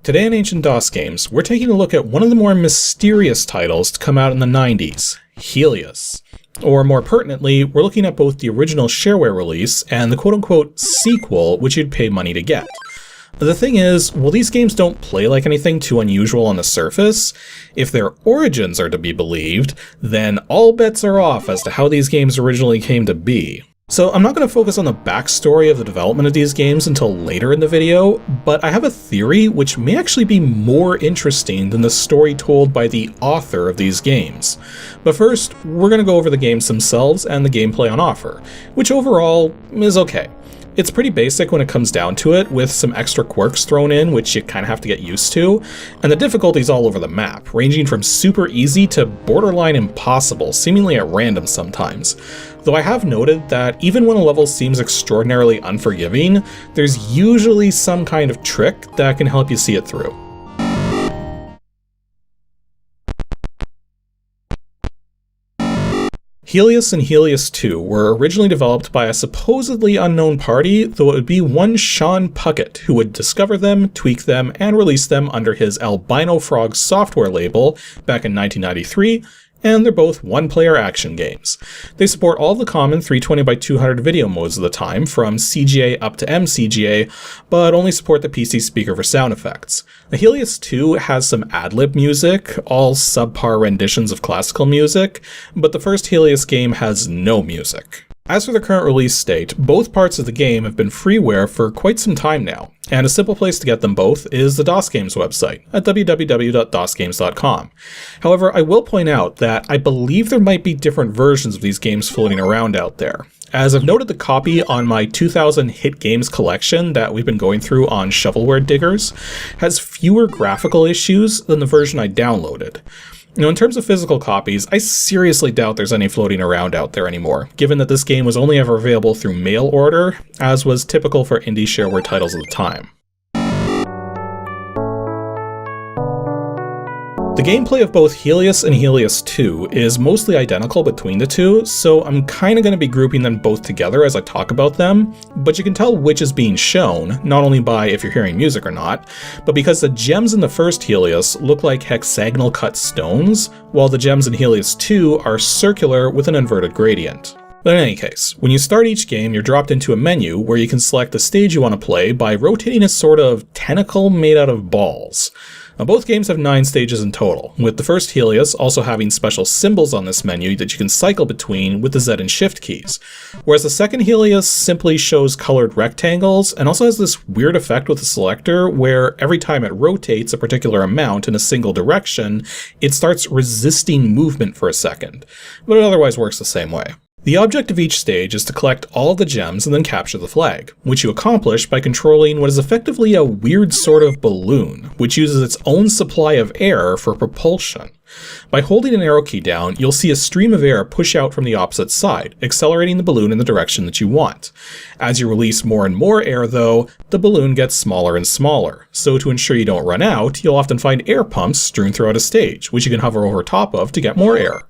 Today in Ancient DOS Games, we're taking a look at one of the more mysterious titles to come out in the 90s, Helios. Or more pertinently, we're looking at both the original shareware release and the quote-unquote sequel, which you'd pay money to get. The thing is, while these games don't play like anything too unusual on the surface, if their origins are to be believed, then all bets are off as to how these games originally came to be. So I'm not going to focus on the backstory of the development of these games until later in the video, but I have a theory which may actually be more interesting than the story told by the author of these games. But first, we're going to go over the games themselves and the gameplay on offer, which overall is okay. It's pretty basic when it comes down to it, with some extra quirks thrown in which you kind of have to get used to, and the difficulty's all over the map, ranging from super easy to borderline impossible, seemingly at random sometimes. Though I have noted that even when a level seems extraordinarily unforgiving, there's usually some kind of trick that can help you see it through. Helious and Helios II were originally developed by a supposedly unknown party, though it would be one Sean Puckett who would discover them, tweak them, and release them under his Albino Frog Software label back in 1993, and they're both one-player action games. They support all the common 320x200 video modes of the time, from CGA up to MCGA, but only support the PC speaker for sound effects. The Helios 2 has some ad-lib music, all subpar renditions of classical music, but the first Helios game has no music. As for the current release date, both parts of the game have been freeware for quite some time now, and a simple place to get them both is the DOS Games website at www.dosgames.com. However, I will point out that I believe there might be different versions of these games floating around out there. As I've noted, the copy on my 2000 hit games collection that we've been going through on Shovelware Diggers has fewer graphical issues than the version I downloaded. Now, in terms of physical copies, I seriously doubt there's any floating around out there anymore, given that this game was only ever available through mail order, as was typical for indie shareware titles at the time. The gameplay of both Helios and Helios II is mostly identical between the two, so I'm kind of going to be grouping them both together as I talk about them, but you can tell which is being shown, not only by if you're hearing music or not, but because the gems in the first Helios look like hexagonal cut stones, while the gems in Helios II are circular with an inverted gradient. But in any case, when you start each game, you're dropped into a menu where you can select the stage you want to play by rotating a sort of tentacle made out of balls. Now, both games have 9 stages in total, with the first Helios also having special symbols on this menu that you can cycle between with the Z and Shift keys, whereas the second Helios simply shows colored rectangles and also has this weird effect with the selector where every time it rotates a particular amount in a single direction, it starts resisting movement for a second, but it otherwise works the same way. The object of each stage is to collect all of the gems and then capture the flag, which you accomplish by controlling what is effectively a weird sort of balloon, which uses its own supply of air for propulsion. By holding an arrow key down, you'll see a stream of air push out from the opposite side, accelerating the balloon in the direction that you want. As you release more and more air, though, the balloon gets smaller and smaller. So to ensure you don't run out, you'll often find air pumps strewn throughout a stage, which you can hover over top of to get more air.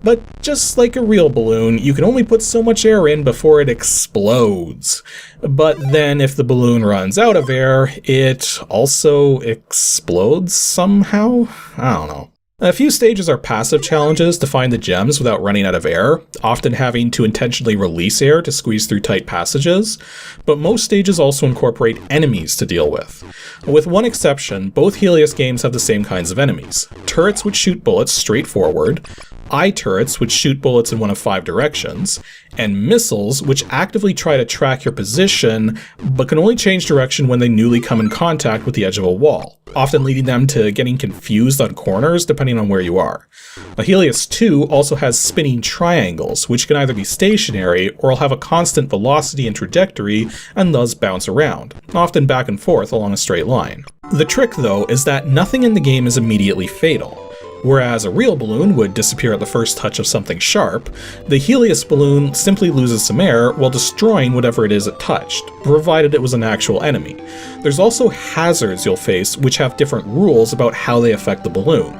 But just like a real balloon, you can only put so much air in before it explodes. But then if the balloon runs out of air, it also explodes somehow? I don't know. A few stages are passive challenges to find the gems without running out of air, often having to intentionally release air to squeeze through tight passages, but most stages also incorporate enemies to deal with. With one exception, both Helios games have the same kinds of enemies: turrets which shoot bullets straight forward, eye turrets which shoot bullets in one of 5 directions, and missiles which actively try to track your position, but can only change direction when they newly come in contact with the edge of a wall, often leading them to getting confused on corners depending on where you are. Helios 2 also has spinning triangles, which can either be stationary or will have a constant velocity and trajectory and thus bounce around, often back and forth along a straight line. The trick, though, is that nothing in the game is immediately fatal. Whereas a real balloon would disappear at the first touch of something sharp, the Helios balloon simply loses some air while destroying whatever it is it touched, provided it was an actual enemy. There's also hazards you'll face which have different rules about how they affect the balloon.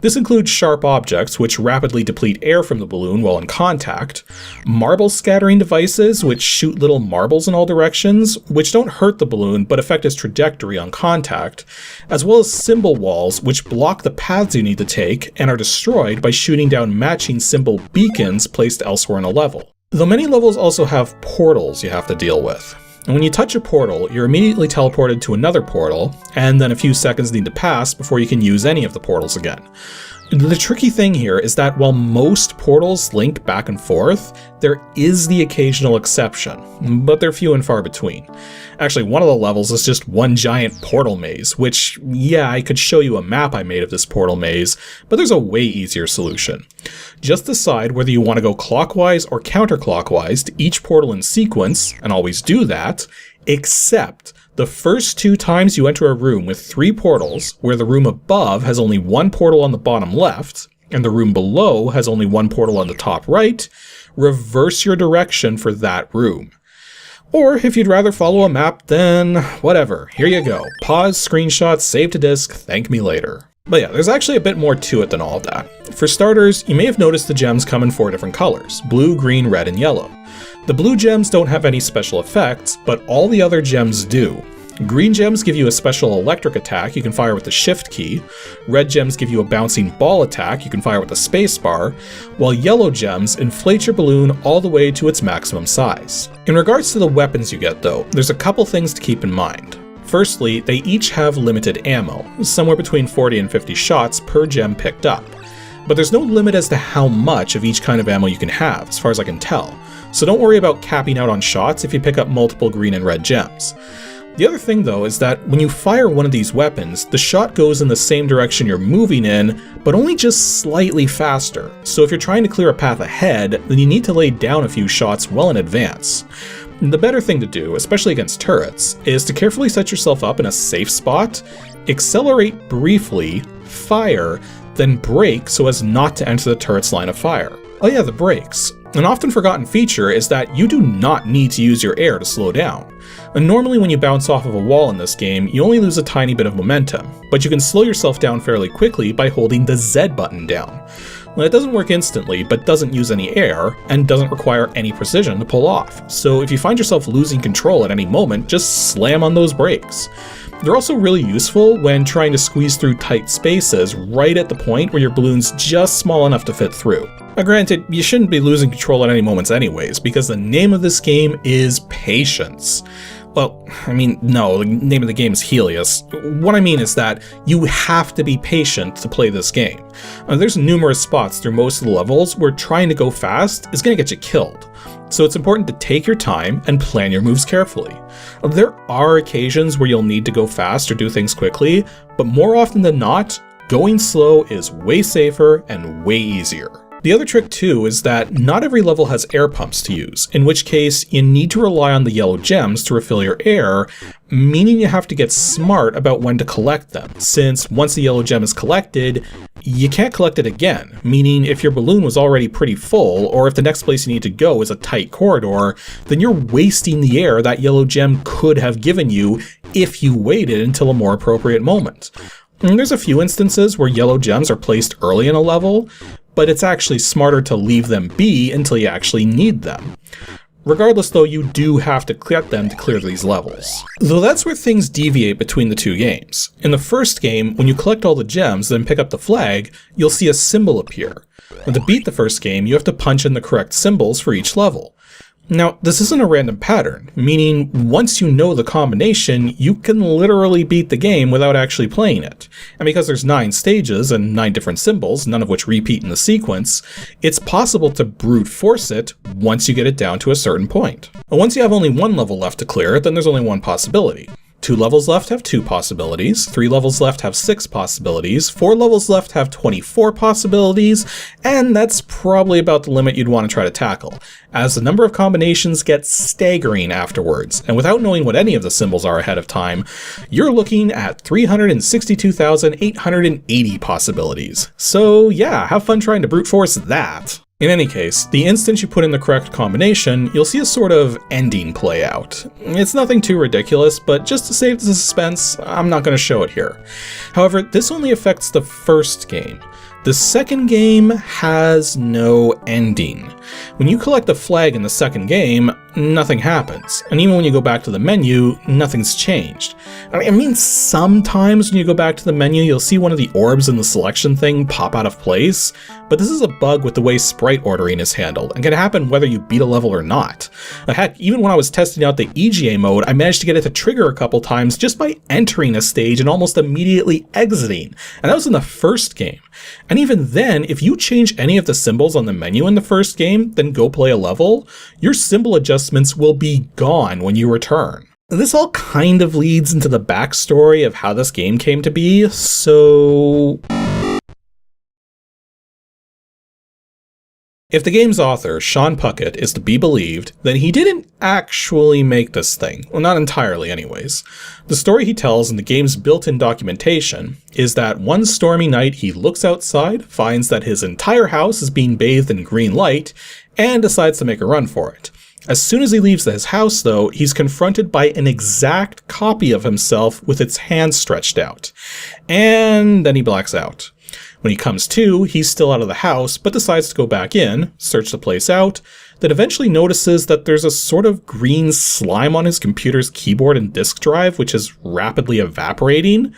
This includes sharp objects, which rapidly deplete air from the balloon while in contact, marble scattering devices, which shoot little marbles in all directions, which don't hurt the balloon but affect its trajectory on contact, as well as symbol walls, which block the paths you need to take and are destroyed by shooting down matching symbol beacons placed elsewhere in a level. Though many levels also have portals you have to deal with. And when you touch a portal, you're immediately teleported to another portal, and then a few seconds need to pass before you can use any of the portals again. The tricky thing here is that while most portals link back and forth, there is the occasional exception, but they're few and far between. Actually, one of the levels is just one giant portal maze, which, yeah, I could show you a map I made of this portal maze, but there's a way easier solution. Just decide whether you want to go clockwise or counterclockwise to each portal in sequence, and always do that, except the first 2 times you enter a room with 3 portals, where the room above has only 1 portal on the bottom left, and the room below has only 1 portal on the top right, reverse your direction for that room. Or if you'd rather follow a map, then whatever, here you go. Pause, screenshot, save to disk, thank me later. But yeah, there's actually a bit more to it than all of that. For starters, you may have noticed the gems come in 4 different colors: blue, green, red, and yellow. The blue gems don't have any special effects, but all the other gems do. Green gems give you a special electric attack you can fire with the shift key, red gems give you a bouncing ball attack you can fire with the spacebar, while yellow gems inflate your balloon all the way to its maximum size. In regards to the weapons you get though, there's a couple things to keep in mind. Firstly, they each have limited ammo, somewhere between 40 and 50 shots per gem picked up. But there's no limit as to how much of each kind of ammo you can have, as far as I can tell, so don't worry about capping out on shots if you pick up multiple green and red gems. The other thing though is that when you fire one of these weapons, the shot goes in the same direction you're moving in, but only just slightly faster. So if you're trying to clear a path ahead, then you need to lay down a few shots well in advance. The better thing to do, especially against turrets, is to carefully set yourself up in a safe spot, accelerate briefly, fire, then brake so as not to enter the turret's line of fire. Oh yeah, the brakes. An often forgotten feature is that you do not need to use your air to slow down. And normally when you bounce off of a wall in this game, you only lose a tiny bit of momentum, but you can slow yourself down fairly quickly by holding the Z button down. Well, it doesn't work instantly, but doesn't use any air, and doesn't require any precision to pull off. So if you find yourself losing control at any moment, just slam on those brakes. They're also really useful when trying to squeeze through tight spaces right at the point where your balloon's just small enough to fit through. Now granted, you shouldn't be losing control at any moments anyways, because the name of this game is Patience. Well, I mean, no, the name of the game is Helios. What I mean is that you have to be patient to play this game. There's numerous spots through most of the levels where trying to go fast is going to get you killed. So it's important to take your time and plan your moves carefully. There are occasions where you'll need to go fast or do things quickly, but more often than not, going slow is way safer and way easier. The other trick too is that not every level has air pumps to use, in which case you need to rely on the yellow gems to refill your air, meaning you have to get smart about when to collect them, since once the yellow gem is collected, you can't collect it again, meaning if your balloon was already pretty full, or if the next place you need to go is a tight corridor, then you're wasting the air that yellow gem could have given you if you waited until a more appropriate moment. And there's a few instances where yellow gems are placed early in a level, but it's actually smarter to leave them be until you actually need them. Regardless though, you do have to get them to clear these levels. Though that's where things deviate between the two games. In the first game, when you collect all the gems then pick up the flag, you'll see a symbol appear. And to beat the first game, you have to punch in the correct symbols for each level. Now, this isn't a random pattern, meaning once you know the combination, you can literally beat the game without actually playing it. And because there's 9 stages and 9 different symbols, none of which repeat in the sequence, it's possible to brute force it once you get it down to a certain point. And once you have only 1 level left to clear, then there's only 1 possibility. 2 levels left have 2 possibilities, 3 levels left have 6 possibilities, 4 levels left have 24 possibilities, and that's probably about the limit you'd want to try to tackle, as the number of combinations gets staggering afterwards, and without knowing what any of the symbols are ahead of time, you're looking at 362,880 possibilities. So yeah, have fun trying to brute force that. In any case, the instant you put in the correct combination, you'll see a sort of ending play out. It's nothing too ridiculous, but just to save the suspense, I'm not going to show it here. However, this only affects the first game. The second game has no ending. When you collect a flag in the second game, nothing happens. And even when you go back to the menu, nothing's changed. I mean, sometimes when you go back to the menu, you'll see one of the orbs in the selection thing pop out of place, but this is a bug with the way sprite ordering is handled, and can happen whether you beat a level or not. Heck, even when I was testing out the EGA mode, I managed to get it to trigger a couple times just by entering a stage and almost immediately exiting, and that was in the first game. And even then, if you change any of the symbols on the menu in the first game, then go play a level, your symbol adjustments will be gone when you return. This all kind of leads into the backstory of how this game came to be, so... If the game's author, Sean Puckett, is to be believed, then he didn't actually make this thing. Well, not entirely anyways. The story he tells in the game's built-in documentation is that one stormy night he looks outside, finds that his entire house is being bathed in green light, and decides to make a run for it. As soon as he leaves his house, though, he's confronted by an exact copy of himself with its hands stretched out. And then he blacks out. When he comes to, he's still out of the house, but decides to go back in, search the place out, then eventually notices that there's a sort of green slime on his computer's keyboard and disk drive, which is rapidly evaporating.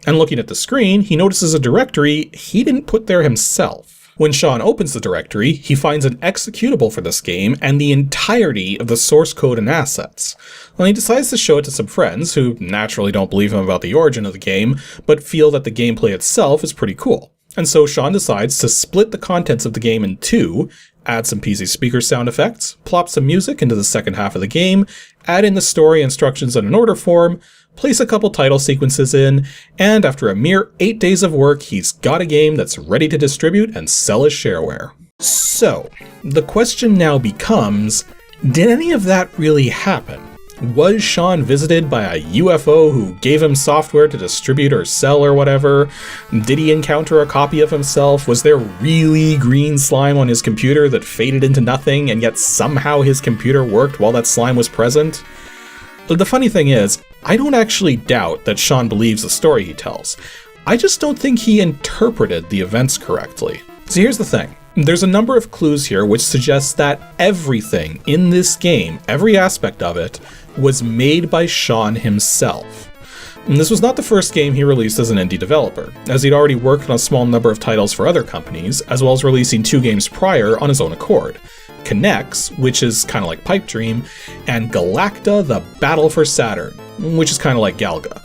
And looking at the screen, he notices a directory he didn't put there himself. When Sean opens the directory, he finds an executable for this game and the entirety of the source code and assets. Well, he decides to show it to some friends who naturally don't believe him about the origin of the game, but feel that the gameplay itself is pretty cool. And so Sean decides to split the contents of the game in two, add some PC speaker sound effects, plop some music into the second half of the game, add in the story instructions in an order form, place a couple title sequences in, and after a mere 8 days of work, he's got a game that's ready to distribute and sell as shareware. So, the question now becomes, did any of that really happen? Was Sean visited by a UFO who gave him software to distribute or sell or whatever? Did he encounter a copy of himself? Was there really green slime on his computer that faded into nothing, and yet somehow his computer worked while that slime was present? But the funny thing is, I don't actually doubt that Sean believes the story he tells. I just don't think he interpreted the events correctly. So here's the thing. There's a number of clues here which suggests that everything in this game, every aspect of it, was made by Sean himself. And this was not the first game he released as an indie developer, as he'd already worked on a small number of titles for other companies, as well as releasing 2 games prior on his own accord. Connects, which is kind of like Pipe Dream, and Galacta: The Battle for Saturn, which is kind of like Galga.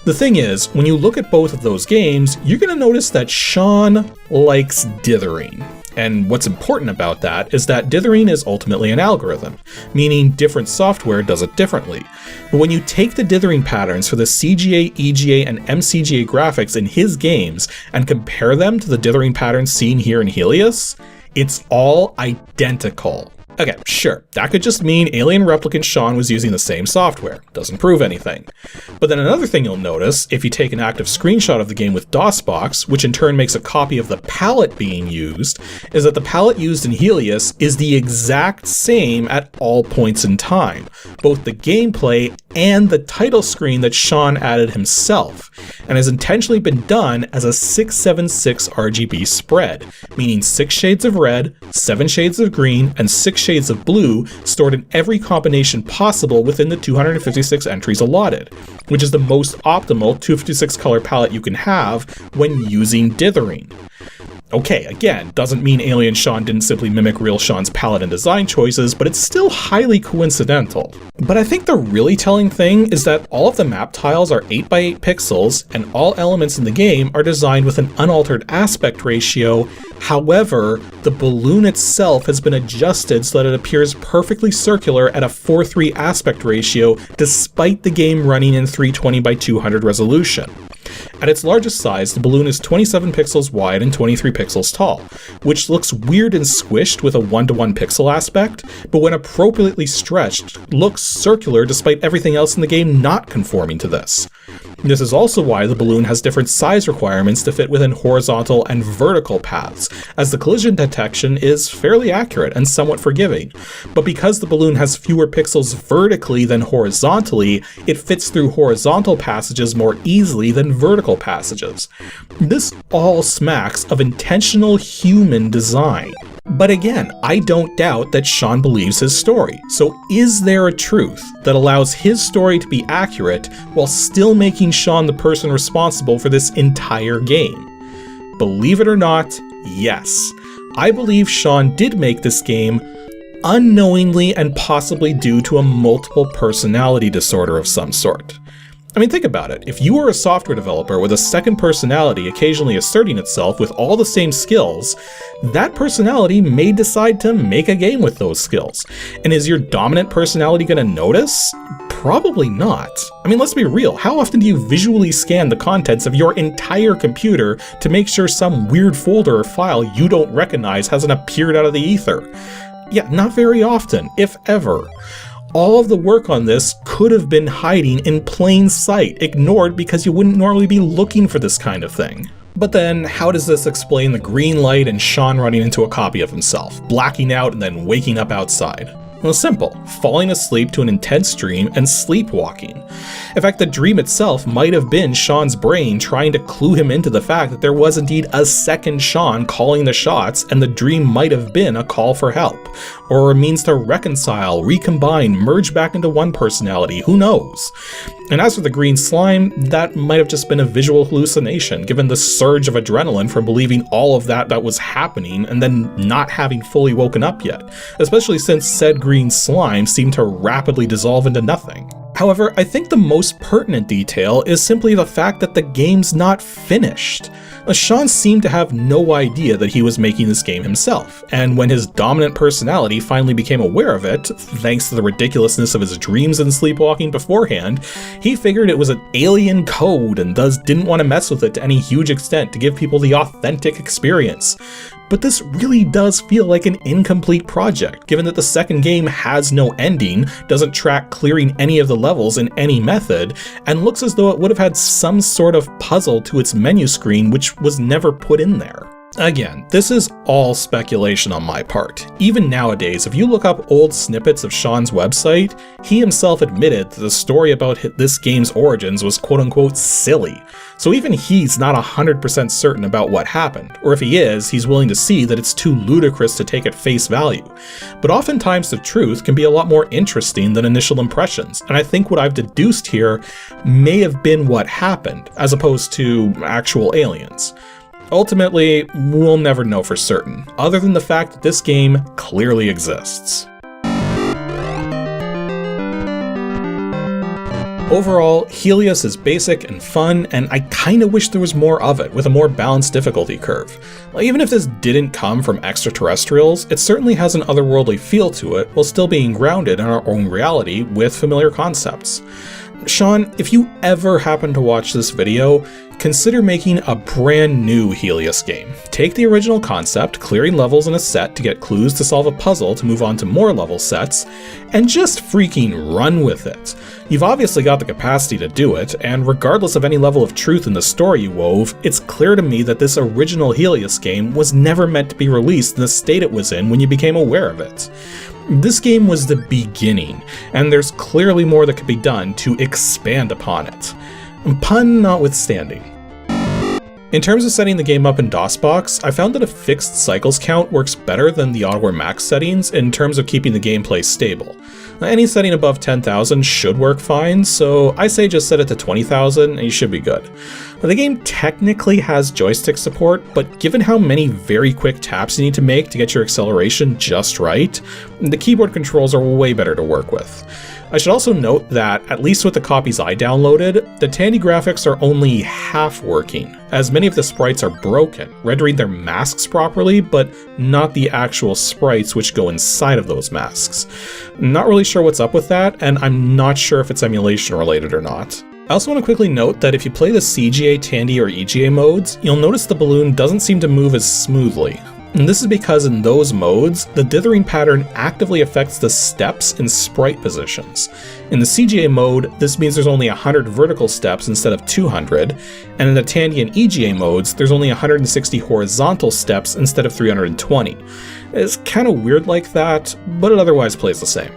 The thing is, when you look at both of those games, you're going to notice that Sean likes dithering. And what's important about that is that dithering is ultimately an algorithm, meaning different software does it differently. But when you take the dithering patterns for the CGA, EGA, and MCGA graphics in his games and compare them to the dithering patterns seen here in Helios, it's all identical. Okay, sure, that could just mean alien replicant Sean was using the same software. Doesn't prove anything. But then another thing you'll notice, if you take an active screenshot of the game with DOSBox, which in turn makes a copy of the palette being used, is that the palette used in Helios is the exact same at all points in time. Both the gameplay and the title screen that Sean added himself, and has intentionally been done as a 676 RGB spread, meaning 6 shades of red, 7 shades of green, and 6 shades of blue stored in every combination possible within the 256 entries allotted, which is the most optimal 256 color palette you can have when using dithering. Okay, again, doesn't mean Alien Sean didn't simply mimic real Sean's palette and design choices, but it's still highly coincidental. But I think the really telling thing is that all of the map tiles are 8x8 pixels, and all elements in the game are designed with an unaltered aspect ratio. However, the balloon itself has been adjusted so that it appears perfectly circular at a 4:3 aspect ratio, despite the game running in 320x200 resolution. At its largest size, the balloon is 27 pixels wide and 23 pixels tall, which looks weird and squished with a 1-to-1 pixel aspect, but when appropriately stretched, looks circular despite everything else in the game not conforming to this. This is also why the balloon has different size requirements to fit within horizontal and vertical paths, as the collision detection is fairly accurate and somewhat forgiving. But because the balloon has fewer pixels vertically than horizontally, it fits through horizontal passages more easily than vertical passages. This all smacks of intentional human design. But again, I don't doubt that Sean believes his story. So is there a truth that allows his story to be accurate while still making Sean the person responsible for this entire game? Believe it or not, yes. I believe Sean did make this game unknowingly and possibly due to a multiple personality disorder of some sort. I mean, think about it. If you were a software developer with a second personality occasionally asserting itself with all the same skills, that personality may decide to make a game with those skills. And is your dominant personality going to notice? Probably not. I mean, let's be real. How often do you visually scan the contents of your entire computer to make sure some weird folder or file you don't recognize hasn't appeared out of the ether? Yeah, not very often, if ever. All of the work on this could have been hiding in plain sight, ignored because you wouldn't normally be looking for this kind of thing. But then, how does this explain the green light and Sean running into a copy of himself, blacking out and then waking up outside? Well, simple. Falling asleep to an intense dream and sleepwalking. In fact, the dream itself might have been Sean's brain trying to clue him into the fact that there was indeed a second Sean calling the shots, and the dream might have been a call for help, or a means to reconcile, recombine, merge back into one personality, who knows? And as for the green slime, that might have just been a visual hallucination, given the surge of adrenaline from believing all of that was happening and then not having fully woken up yet, especially since said green slime seemed to rapidly dissolve into nothing. However, I think the most pertinent detail is simply the fact that the game's not finished. Sean seemed to have no idea that he was making this game himself, and when his dominant personality finally became aware of it, thanks to the ridiculousness of his dreams and sleepwalking beforehand, he figured it was an alien code and thus didn't want to mess with it to any huge extent to give people the authentic experience. But this really does feel like an incomplete project, given that the second game has no ending, doesn't track clearing any of the levels in any method, and looks as though it would have had some sort of puzzle to its menu screen which was never put in there. Again, this is all speculation on my part. Even nowadays, if you look up old snippets of Sean's website, he himself admitted that the story about this game's origins was quote-unquote silly. So even he's not 100% certain about what happened, or if he is, he's willing to see that it's too ludicrous to take at face value. But oftentimes the truth can be a lot more interesting than initial impressions, and I think what I've deduced here may have been what happened, as opposed to actual aliens. Ultimately, we'll never know for certain, other than the fact that this game clearly exists. Overall, Helios is basic and fun, and I kinda wish there was more of it, with a more balanced difficulty curve. Even if this didn't come from extraterrestrials, it certainly has an otherworldly feel to it, while still being grounded in our own reality with familiar concepts. Sean, if you ever happen to watch this video, consider making a brand new Helios game. Take the original concept, clearing levels in a set to get clues to solve a puzzle to move on to more level sets, and just freaking run with it. You've obviously got the capacity to do it, and regardless of any level of truth in the story you wove, it's clear to me that this original Helios game was never meant to be released in the state it was in when you became aware of it. This game was the beginning, and there's clearly more that could be done to expand upon it. Pun notwithstanding. In terms of setting the game up in DOSBox, I found that a fixed cycles count works better than the auto or max settings in terms of keeping the gameplay stable. Any setting above 10,000 should work fine, so I say just set it to 20,000 and you should be good. The game technically has joystick support, but given how many very quick taps you need to make to get your acceleration just right, the keyboard controls are way better to work with. I should also note that, at least with the copies I downloaded, the Tandy graphics are only half working, as many of the sprites are broken, rendering their masks properly, but not the actual sprites which go inside of those masks. Not really sure what's up with that, and I'm not sure if it's emulation related or not. I also want to quickly note that if you play the CGA, Tandy, or EGA modes, you'll notice the balloon doesn't seem to move as smoothly. And this is because in those modes, the dithering pattern actively affects the steps in sprite positions. In the CGA mode, this means there's only 100 vertical steps instead of 200, and in the Tandy and EGA modes, there's only 160 horizontal steps instead of 320. It's kind of weird like that, but it otherwise plays the same.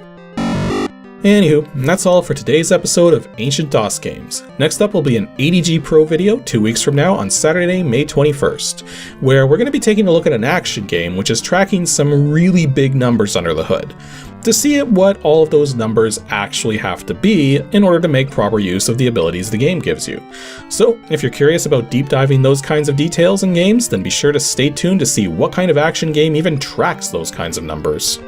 Anywho, that's all for today's episode of Ancient DOS Games. Next up will be an ADG Pro video 2 weeks from now on Saturday, May 21st, where we're going to be taking a look at an action game which is tracking some really big numbers under the hood, to see what all of those numbers actually have to be in order to make proper use of the abilities the game gives you. So, if you're curious about deep diving those kinds of details in games, then be sure to stay tuned to see what kind of action game even tracks those kinds of numbers.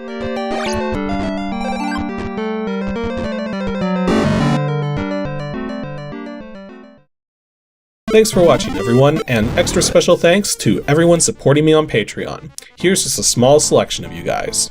Thanks for watching, everyone, and extra special thanks to everyone supporting me on Patreon. Here's just a small selection of you guys.